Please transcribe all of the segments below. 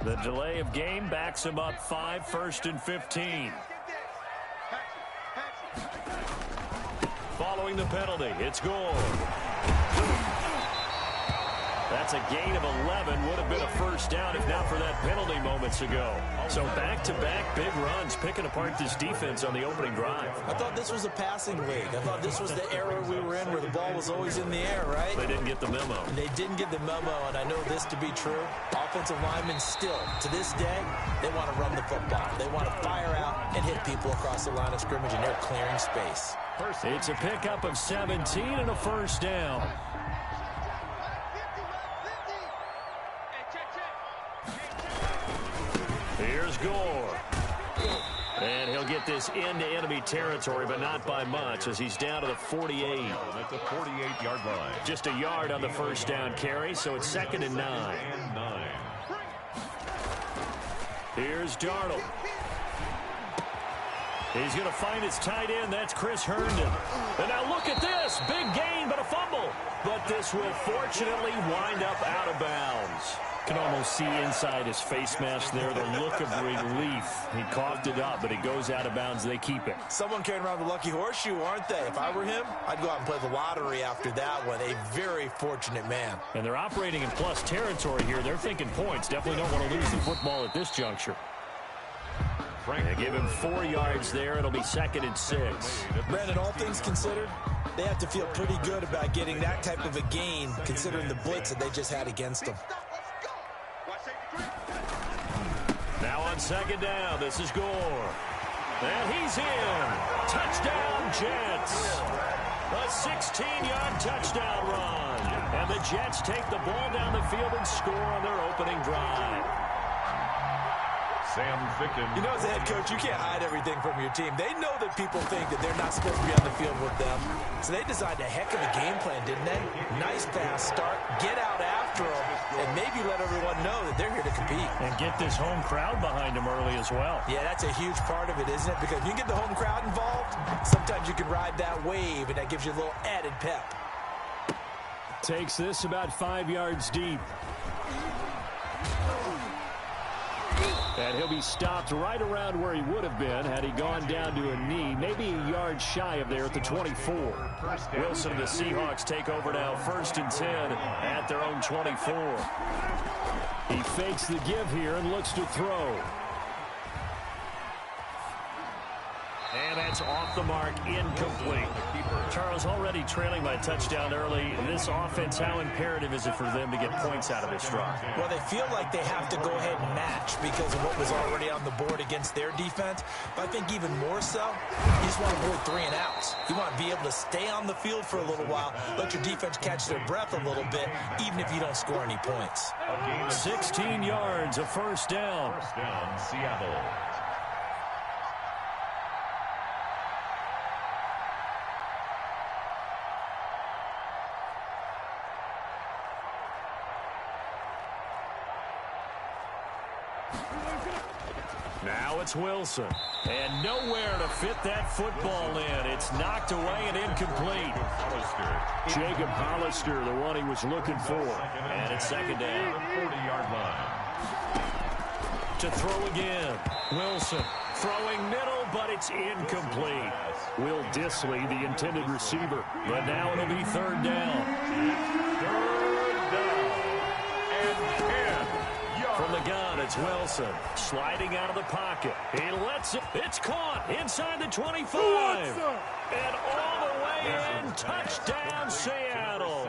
The delay of game backs him up 5, 1st and 15. Following the penalty, it's Gore. That's a gain of 11. Would have been a first down if not for that penalty moments ago. So back-to-back big runs, picking apart this defense on the opening drive. I thought this was a passing league. I thought this was the era we were in where the ball was always in the air, right? They didn't get the memo. They didn't get the memo, and I know this to be true. Offensive linemen still, to this day, they want to run the football. They want to fire out and hit people across the line of scrimmage, and they're clearing space. It's a pickup of 17 and a first down. Here's Gore. And he'll get this into enemy territory, but not by much, as he's down to the 48. At the 48-yard line. Just a yard on the first down carry, so it's 2nd and 9. Here's Darnold. He's going to find his tight end. That's Chris Herndon. And now look at this. Big gain, but a fumble. But this will fortunately wind up out of bounds. Can almost see inside his face mask there the look of relief. He coughed it up, but it goes out of bounds. They keep it. Someone carrying around the lucky horseshoe, aren't they? If I were him, I'd go out and play the lottery after that one. A very fortunate man. And they're operating in plus territory here. They're thinking points. Definitely don't want to lose the football at this juncture. They give him 4 yards there. It'll be 2nd and 6. Brandon, all things considered, they have to feel pretty good about getting that type of a gain, considering the blitz that they just had against them. Now on 2nd down, this is Gore. And he's in. Touchdown, Jets. A 16-yard touchdown run. And the Jets take the ball down the field and score on their opening drive. Sam Ficken. You know, as a head coach, you can't hide everything from your team. They know that people think that they're not supposed to be on the field with them. So they designed a heck of a game plan, didn't they? Nice fast start, get out after them, and maybe let everyone know that they're here to compete. And get this home crowd behind them early as well. Yeah, that's a huge part of it, isn't it? Because if you get the home crowd involved, sometimes you can ride that wave, and that gives you a little added pep. Takes this about 5 yards deep. And he'll be stopped right around where he would have been had he gone down to a knee, maybe a yard shy of there at the 24. Wilson and the Seahawks take over now, 1st and 10 at their own 24. He fakes the give here and looks to throw. And that's off the mark, incomplete. Charles, already trailing by a touchdown early. This offense, how imperative is it for them to get points out of this drive? Well, they feel like they have to go ahead and match because of what was already on the board against their defense. But I think even more so, you just want to avoid 3 and outs. You want to be able to stay on the field for a little while, let your defense catch their breath a little bit, even if you don't score any points. 16 yards, a first down. First down, Seattle. Now it's Wilson. And nowhere to fit that football in. It's knocked away and incomplete. Jacob Hollister, the one he was looking for. And it's 2nd down. 40-yard line. To throw again. Wilson throwing middle, but it's incomplete. Will Dissly, the intended receiver. But now it'll be 3rd down. 3rd down. And 10. From the gun, it's Wilson sliding out of the pocket. He lets it. It's caught inside the 25. And all the way in. Touchdown, Seattle.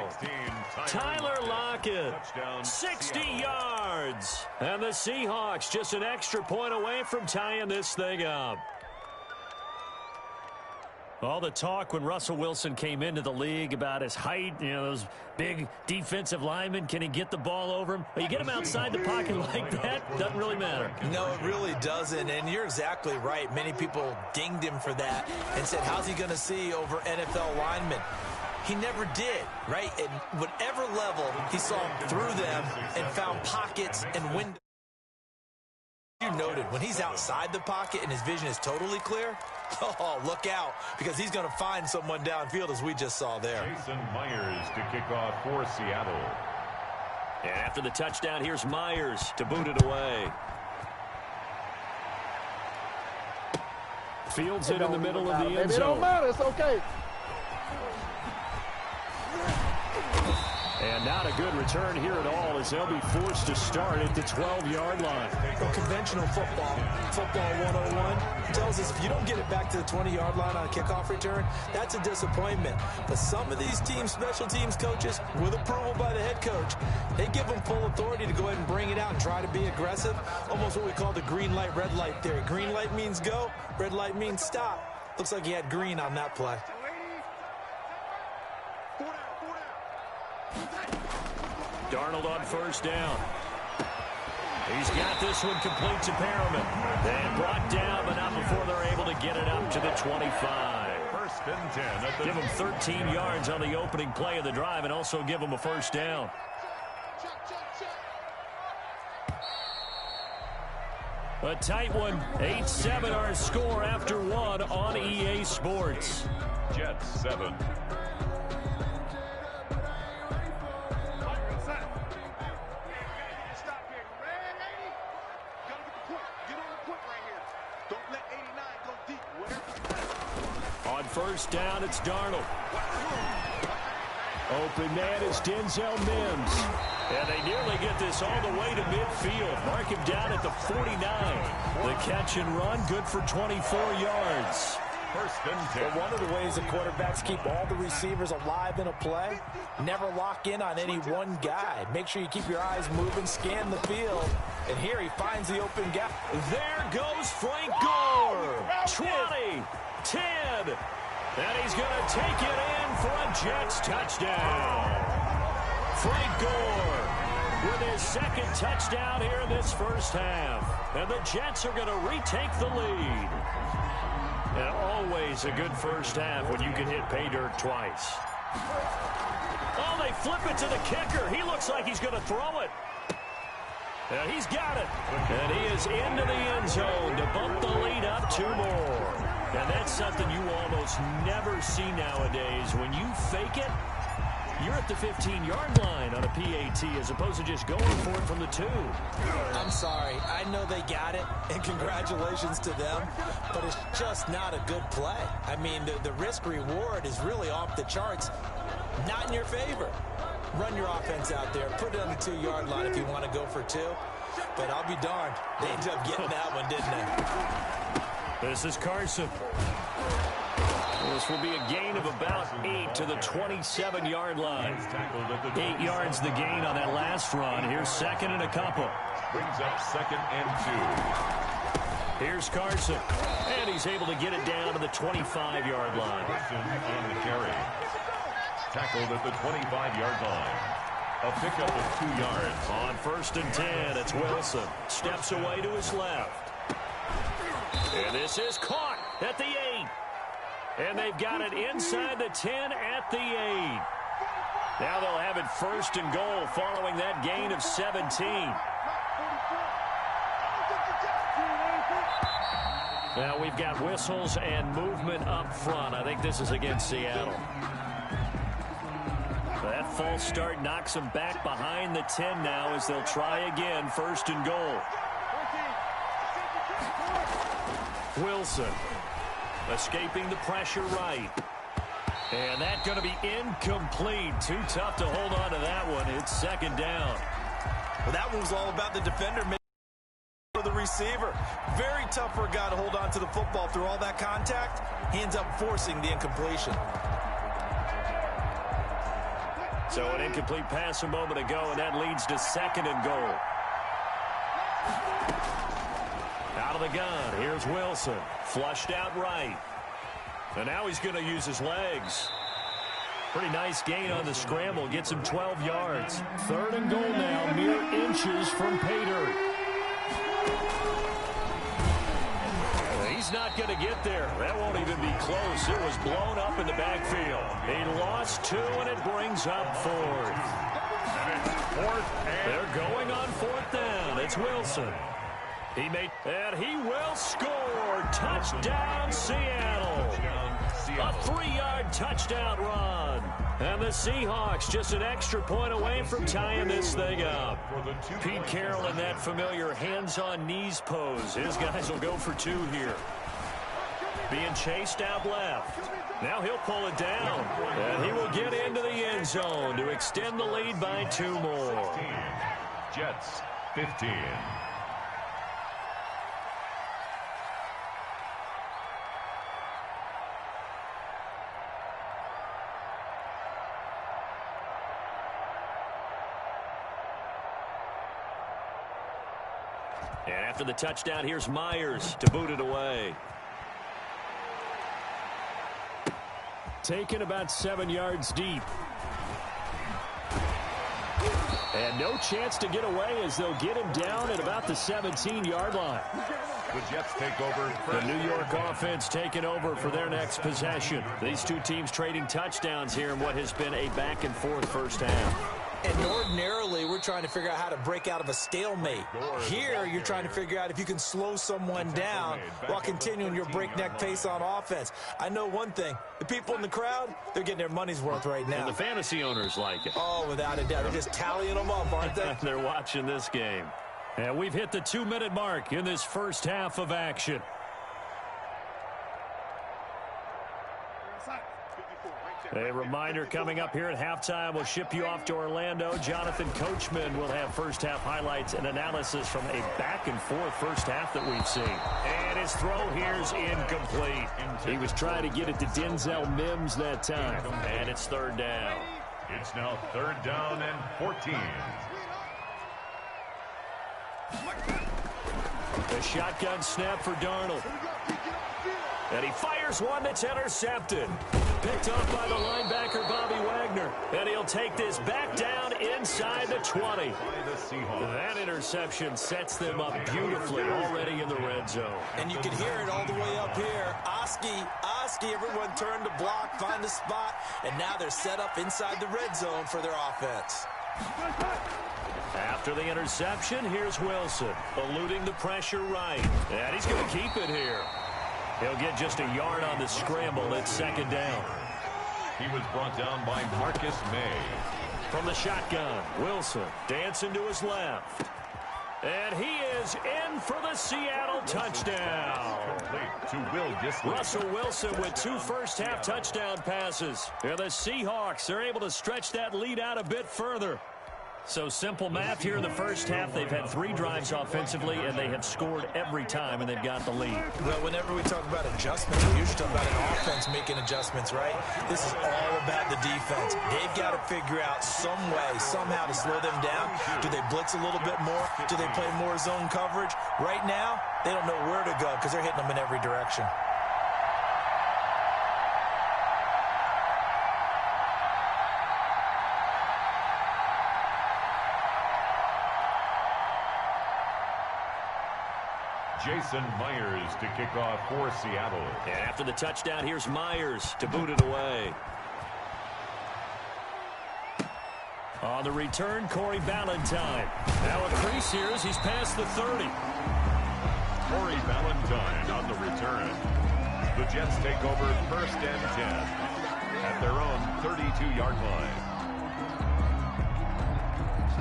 Tyler Lockett, 60 yards. And the Seahawks just an extra point away from tying this thing up. All the talk when Russell Wilson came into the league about his height, you know, those big defensive linemen, can he get the ball over him? But you get him outside the pocket like that, doesn't really matter. No, it really doesn't, and you're exactly right. Many people dinged him for that and said, how's he going to see over NFL linemen? He never did, right? At whatever level, he saw through them and found pockets and windows. You noted, when he's outside the pocket and his vision is totally clear, oh, look out, because he's going to find someone downfield, as we just saw there. Jason Myers to kick off for Seattle. And after the touchdown, here's Myers to boot it away. Fields it in the middle of the end zone. It don't matter. It's okay. And not a good return here at all as they'll be forced to start at the 12-yard line. Well, conventional football 101, tells us if you don't get it back to the 20-yard line on a kickoff return, that's a disappointment. But some of these teams, special teams coaches, with approval by the head coach, they give them full authority to go ahead and bring it out and try to be aggressive. Almost what we call the green light, red light theory. Green light means go, red light means stop. Looks like he had green on that play. Darnold on first down. He's got this one complete to Perriman. And brought down, but not before they're able to get it up to the 25. First and 10. Give them 13 yards on the opening play of the drive and also give them a first down. A tight one. 8-7 our score after one on EA Sports. Jets 7. On first down, it's Darnold. Open man is Denzel Mims. And they nearly get this all the way to midfield. Mark him down at the 49. The catch and run, good for 24 yards. First and 10. Well, one of the ways the quarterbacks keep all the receivers alive in a play, never lock in on any one guy. Make sure you keep your eyes moving, scan the field. And here he finds the open gap. There goes Frank Gore. 20, 10. And he's going to take it in for a Jets touchdown. Frank Gore with his second touchdown here in this first half. And the Jets are going to retake the lead. And always a good first half when you can hit pay dirt twice. Oh, they flip it to the kicker. He looks like he's going to throw it. And he's got it. And he is into the end zone to bump the lead up 2 more. And that's something you almost never see nowadays. When you fake it, you're at the 15-yard line on a PAT as opposed to just going for it from the 2. I'm sorry. I know they got it, and congratulations to them, but it's just not a good play. I mean, the risk-reward is really off the charts. Not in your favor. Run your offense out there. Put it on the 2-yard line if you want to go for 2. But I'll be darned. They ended up getting that one, didn't they? This is Carson. This will be a gain of about 8 to the 27-yard line. 8 yards the gain on that last run. Here's second and a couple. Brings up second and 2. Here's Carson. And he's able to get it down to the 25-yard line. On the carry. Tackled at the 25-yard line. A pickup of 2 yards. On first and 10, it's Wilson. Steps away to his left. And this is caught at the 8. And they've got it inside the 10 at the 8. Now they'll have it first and goal following that gain of 17. Now we've got whistles and movement up front. I think this is against Seattle. That false start knocks them back behind the 10 now as they'll try again, first and goal. Wilson escaping the pressure right. And that's going to be incomplete. Too tough to hold on to that one. It's second down. Well, that one was all about the defender making for the receiver. Very tough for a guy to hold on to the football through all that contact. He ends up forcing the incompletion. So an incomplete pass a moment ago, and that leads to second and goal. Out of the gun, here's Wilson. Flushed out right. And now he's going to use his legs. Pretty nice gain on the scramble. Gets him 12 yards. Third and goal now, mere inches from pay dirt. He's not going to get there. That won't even be close. It was blown up in the backfield. He lost 2, and it brings up 4th. They're going on 4th down. It's Wilson. And he will score. score. Touchdown, Seattle. A 3-yard touchdown run. And the Seahawks just an extra point away from tying this thing up. Pete Carroll in that familiar hands-on knees pose. His guys will go for 2 here. Being chased out left. Now he'll pull it down. And he will get into the end zone to extend the lead by 2 more. Jets 15. And after the touchdown, here's Myers to boot it away. Taken about 7 yards deep. And no chance to get away as they'll get him down at about the 17-yard line. The Jets take over. The New York offense taking over for their next possession. These 2 teams trading touchdowns here in what has been a back-and-forth first half. And ordinarily, we're trying to figure out how to break out of a stalemate. Here, you're trying to figure out if you can slow someone down while continuing your breakneck pace on offense. I know one thing. The people in the crowd, they're getting their money's worth right now. And the fantasy owners like it. Oh, without a doubt. They're just tallying them up, aren't they? They're watching this game. And we've hit the 2-minute mark in this first half of action. A reminder coming up here at halftime. We'll ship you off to Orlando. Jonathan Coachman will have first half highlights and analysis from a back-and-forth first half that we've seen. And his throw here's incomplete. He was trying to get it to Denzel Mims that time. And it's 3rd down. It's now 3rd down and 14. The shotgun snap for Darnold. And he fires one that's intercepted. Picked off by the linebacker, Bobby Wagner. And he'll take this back down inside the 20. That interception sets them up beautifully already in the red zone. And you can hear it all the way up here. Oski, everyone turned to block, find a spot, and now they're set up inside the red zone for their offense. After the interception, here's Wilson, eluding the pressure right. And he's going to keep it here. He'll get just a yard on the scramble at 2nd down. He was brought down by Marcus May. From the shotgun, Wilson dancing to his left. And he is in for the Seattle touchdown. To Will Dissly. Russell Wilson with 2 first-half touchdown passes. And the Seahawks are able to stretch that lead out a bit further. So simple math here in the first half. They've had 3 drives offensively, and they have scored every time, and they've got the lead. Well, whenever we talk about adjustments, we usually talk about an offense making adjustments, right? This is all about the defense. They've got to figure out some way, somehow to slow them down. Do they blitz a little bit more? Do they play more zone coverage? Right now, they don't know where to go because they're hitting them in every direction. Jason Myers to kick off for Seattle. And after the touchdown, here's Myers to boot it away. On the return, Corey Ballantyne. Now a crease here as he's past the 30. Corey Ballantyne on the return. The Jets take over 1st and 10 at their own 32-yard line.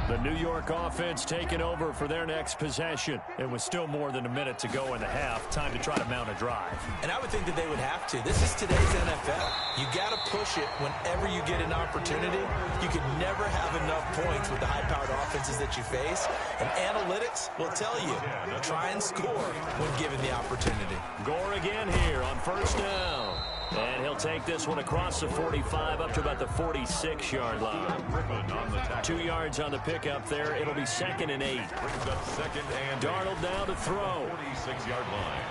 The New York offense taking over for their next possession. It was still more than a minute to go in the half. Time to try to mount a drive. And I would think that they would have to. This is today's NFL. You got to push it whenever you get an opportunity. You can never have enough points with the high-powered offenses that you face. And analytics will tell you, try and score when given the opportunity. Gore again here on 1st down. And he'll take this one across the 45 up to about the 46-yard line. 2 yards on the pickup there. It'll be 2nd and 8. Darnold now to throw. 46-yard line.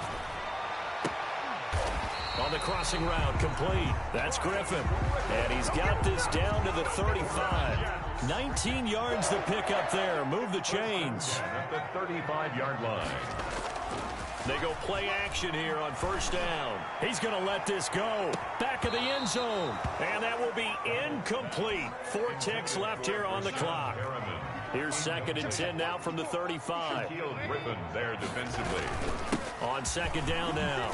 On the crossing route, complete. That's Griffin. And he's got this down to the 35. 19 yards the pickup there. Move the chains. At the 35-yard line. They go play action here on 1st down. He's going to let this go. Back of the end zone. And that will be incomplete. 4 ticks left here on the clock. Here's 2nd and 10 now from the 35. Griffin there defensively. On second down now.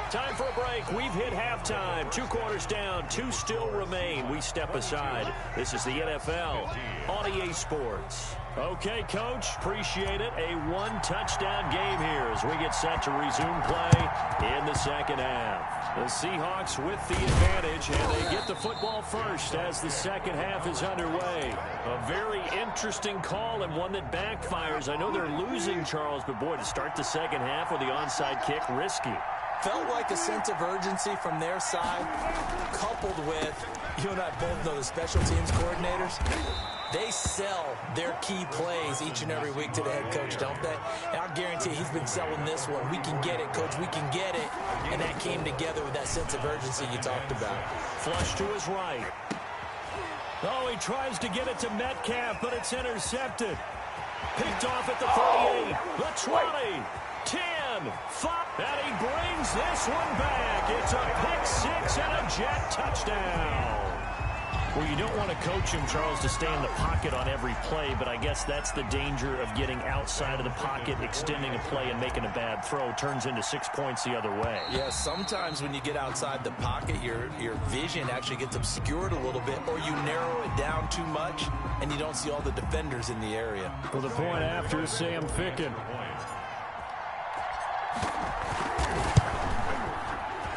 Time for a break. We've hit halftime. 2 quarters down. 2 still remain. We step aside. This is the NFL on EA Sports. Okay, Coach. Appreciate it. A 1-touchdown game here as we get set to resume play in the second half. The Seahawks with the advantage, and they get the football first as the second half is underway. A very interesting call and one that backfires. I know they're losing, Charles, but boy, to start the second half with the onside kick, risky. Felt like a sense of urgency from their side, coupled with, you and I both know the special teams coordinators. They sell their key plays each and every week to the head coach, don't they? And I guarantee he's been selling this one. We can get it, Coach. We can get it. And that came together with that sense of urgency you talked about. Flush to his right. Oh, he tries to get it to Metcalf, but it's intercepted. Picked off at the 38, the 20, 10, 5. And he brings this one back. It's a pick 6 and a Jet touchdown. Well, you don't want to coach him, Charles, to stay in the pocket on every play, but I guess that's the danger of getting outside of the pocket, extending a play, and making a bad throw. Turns into 6 points the other way. Yeah, sometimes when you get outside the pocket, your vision actually gets obscured a little bit, or you narrow it down too much, and you don't see all the defenders in the area. For the point after, Sam Ficken.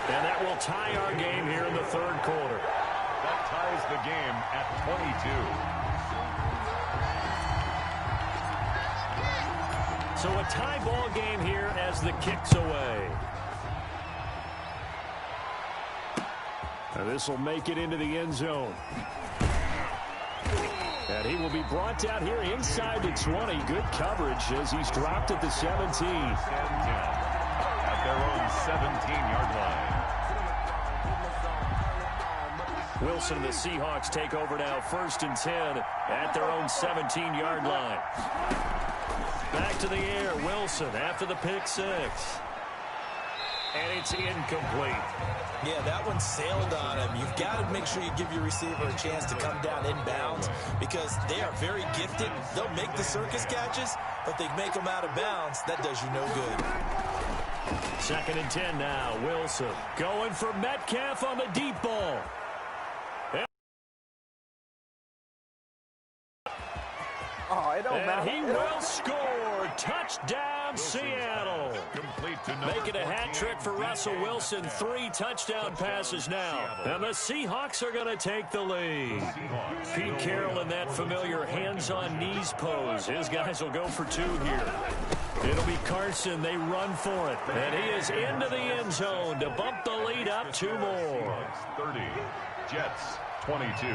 And that will tie our game here in the third quarter. That ties the game at 22. So a tie ball game here as the kick's away. And this will make it into the end zone. And he will be brought down here inside the 20. Good coverage as he's dropped at the 17. At their own 17-yard line. Wilson and the Seahawks take over now, 1st and 10 at their own 17-yard line. Back to the air, Wilson after the pick 6. And it's incomplete. Yeah, that one sailed on him. You've got to make sure you give your receiver a chance to come down inbounds because they are very gifted. They'll make the circus catches, but they make them out of bounds. That does you no good. 2nd and 10 now, Wilson going for Metcalf on the deep ball. And he will score. Touchdown, Seattle. Make it a hat trick for Russell Wilson. 3 touchdown passes now. And the Seahawks are going to take the lead. Pete Carroll in that familiar hands-on knees pose. His guys will go for 2 here. It'll be Carson. They run for it. And he is into the end zone to bump the lead up 2 more. 30, Jets 22.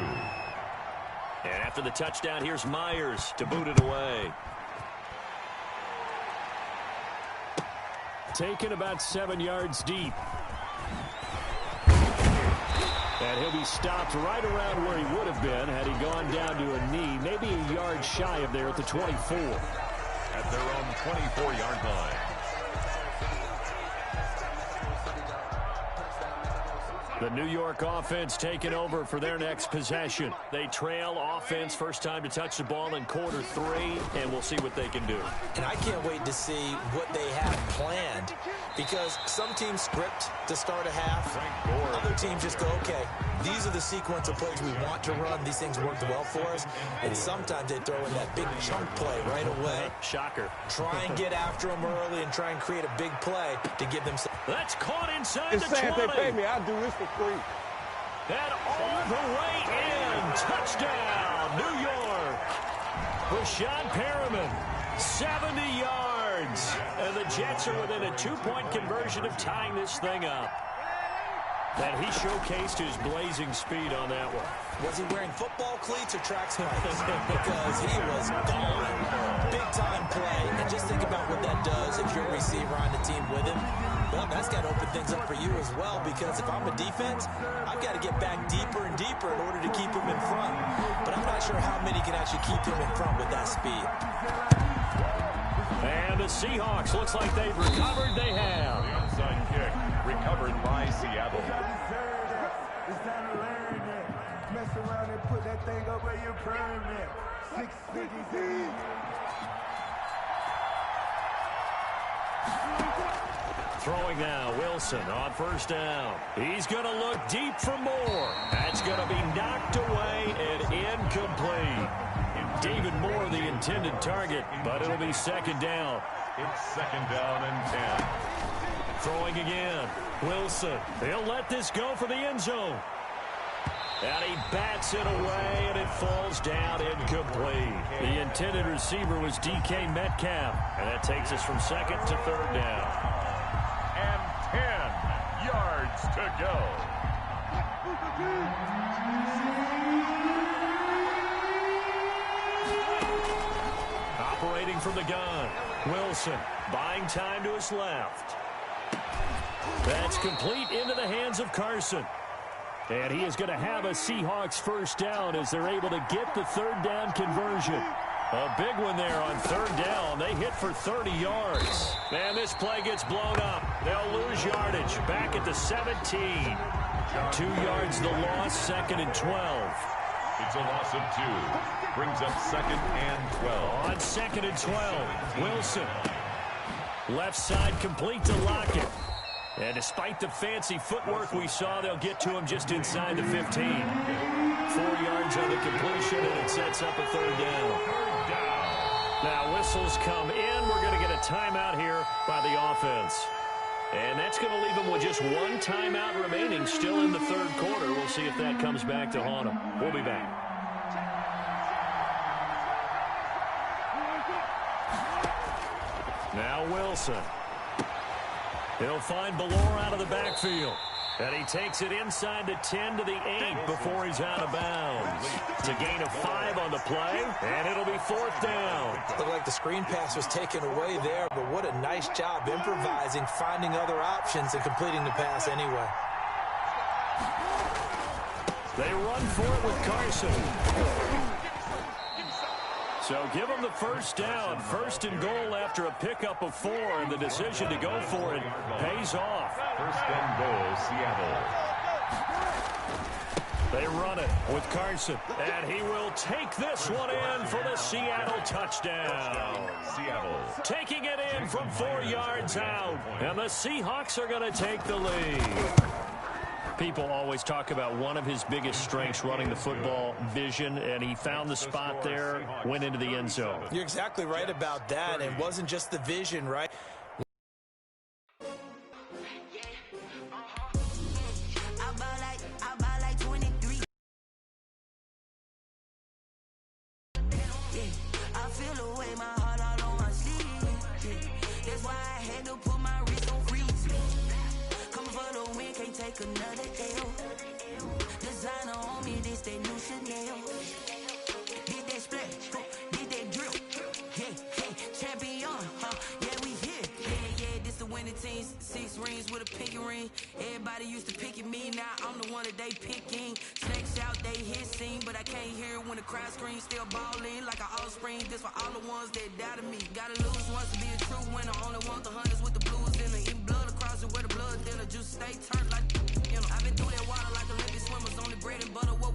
And after the touchdown, here's Myers to boot it away. Taken about 7 yards deep. And he'll be stopped right around where he would have been had he gone down to a knee, maybe a yard shy of there at the 24. At their own 24-yard line. The New York offense taking over for their next possession. They trail offense, first time to touch the ball in quarter 3, and we'll see what they can do. And I can't wait to see what they have planned because some teams script to start a half. Other teams just go, okay, these are the sequence of plays we want to run. These things worked well for us. And sometimes they throw in that big chunk play right away. Shocker. Try and get after them early and try and create a big play to give them some. That's caught inside the 20. If they pay me, I'll do this for free. And all the way in. Touchdown, New York. Rashad Perriman, 70 yards. And the Jets are within a 2-point conversion of tying this thing up. And he showcased his blazing speed on that one. Was he wearing football cleats or track spikes? Because he was gone. Big-time play. And just think about what that does if you're a receiver on the team with him. Well, that's got to open things up for you as well because if I'm a defense, I've got to get back deeper and deeper in order to keep him in front. But I'm not sure how many can actually keep him in front with that speed. And the Seahawks, looks like they've recovered. They have. The onside kick recovered by Seattle. It's time to learn that. Mess around and put that thing up where you're permanent. 6 figures in. Throwing now, Wilson on first down. He's going to look deep for more. That's going to be knocked away and incomplete. David Moore, the intended target, but it'll be second down. It's second down and 10. Throwing again, Wilson. He'll let this go for the end zone. And he bats it away, and it falls down incomplete. The intended receiver was DK Metcalf, and that takes us from second to third down. And 10 yards to go. Operating from the gun, Wilson buying time to his left. That's complete into the hands of Carson. And he is going to have a Seahawks first down as they're able to get the third down conversion. A big one there on third down. They hit for 30 yards. And this play gets blown up. They'll lose yardage back at the 17. 2 yards the loss, second and 12. It's a loss of 2. Brings up second and 12. On second and 12, Wilson. Left side complete to Lockett. And despite the fancy footwork we saw, they'll get to him just inside the 15. 4 yards on the completion, and it sets up a third down. Now whistles come in. We're going to get a timeout here by the offense. And that's going to leave them with just one timeout remaining still in the third quarter. We'll see if that comes back to haunt them. We'll be back. Now Wilson. He'll find Ballore out of the backfield. And he takes it inside the 10 to the 8 before he's out of bounds. It's a gain of 5 on the play, and it'll be fourth down. Looked like the screen pass was taken away there, but what a nice job improvising, finding other options, and completing the pass anyway. They run for it with Carson. So give them the first down. First and goal after a pickup of 4, and the decision to go for it pays off. First and goal, Seattle. They run it with Carson, and he will take this one in for the Seattle touchdown. Seattle. Taking it in from 4 yards out, and the Seahawks are going to take the lead. People always talk about one of his biggest strengths, running the football, vision, and he found the spot there, went into the end zone. You're exactly right about that. It wasn't just the vision, right? Another L. Designer on me, this that new Chanel. Did that split, did that drill. Yeah, champion, yeah, we here. Yeah, this the winning teams. 6 rings with a pinky ring. Everybody used to pick at me, now I'm the one that they picking. Snakes out, they hissing, but I can't hear when the crowd screams. Still balling like an offspring. This for all the ones that doubted me. Gotta lose once to be a true winner. Only want the hunters with the blues in the eating blood across it where the blood thinner. Juice stay turned like. I've been through that water like Olympic swimmers. Only bread and butter, what